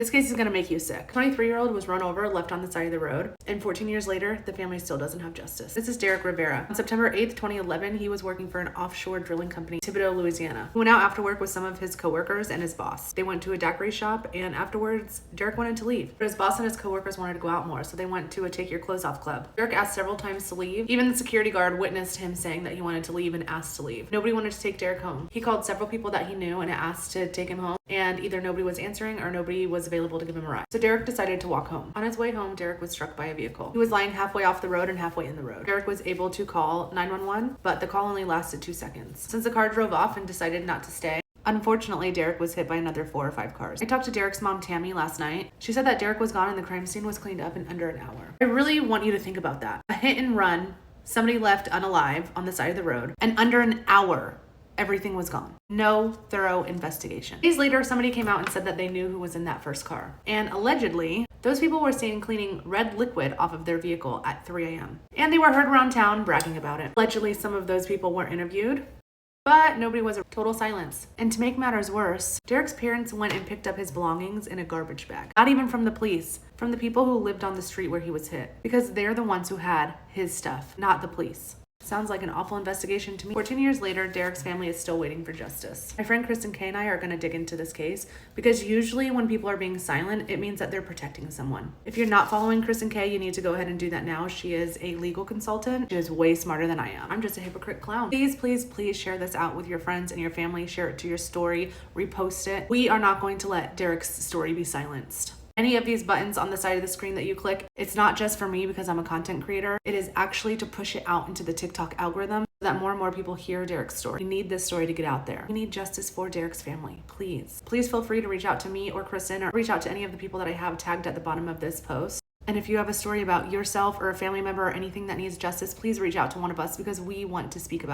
This case is gonna make you sick. 23-year-old was run over, left on the side of the road, and 14 years later, the family still doesn't have justice. This is Derek Rivere. On September 8th, 2011, he was working for an offshore drilling company, Thibodaux, Louisiana. He went out after work with some of his coworkers and his boss. They went to a daiquiri shop, and afterwards, Derek wanted to leave. But his boss and his coworkers wanted to go out more, so they went to a take your clothes off club. Derek asked several times to leave. Even the security guard witnessed him saying that he wanted to leave and asked to leave. Nobody wanted to take Derek home. He called several people that he knew and asked to take him home, and either nobody was answering or nobody was available to give him a ride. So Derek decided to walk home. On his way home, Derek was struck by a vehicle. He was lying halfway off the road and halfway in the road. Derek was able to call 911, but the call only lasted 2 seconds. Since the car drove off and decided not to stay, unfortunately, Derek was hit by another 4 or 5 cars. I talked to Derek's mom, Tammy, last night. She said that Derek was gone and the crime scene was cleaned up in under an hour. I really want you to think about that. A hit and run, somebody left unalive on the side of the road, and under an hour, everything was gone. No thorough investigation. Days later, somebody came out and said that they knew who was in that first car. And allegedly, those people were seen cleaning red liquid off of their vehicle at 3 a.m. And they were heard around town bragging about it. Allegedly, some of those people were interviewed, but nobody was. Total silence. And to make matters worse, Derek's parents went and picked up his belongings in a garbage bag. Not even from the police, from the people who lived on the street where he was hit. Because they're the ones who had his stuff, not the police. Sounds like an awful investigation to me. 14 years later, Derek's family is still waiting for justice. My friend Kristen Kay and I are going to dig into this case because usually when people are being silent, it means that they're protecting someone. If you're not following Kristen Kay, you need to go ahead and do that now. She is a legal consultant. She is way smarter than I am. I'm just a hypocrite clown. Please, please, please share this out with your friends and your family. Share it to your story. Repost it. We are not going to let Derek's story be silenced. Any of these buttons on the side of the screen that you click, it's not just for me because I'm a content creator. It is actually to push it out into the TikTok algorithm so that more and more people hear Derek's story. We need this story to get out there. We need justice for Derek's family, please. Please feel free to reach out to me or Kristen or reach out to any of the people that I have tagged at the bottom of this post. And if you have a story about yourself or a family member or anything that needs justice, please reach out to one of us because we want to speak about it.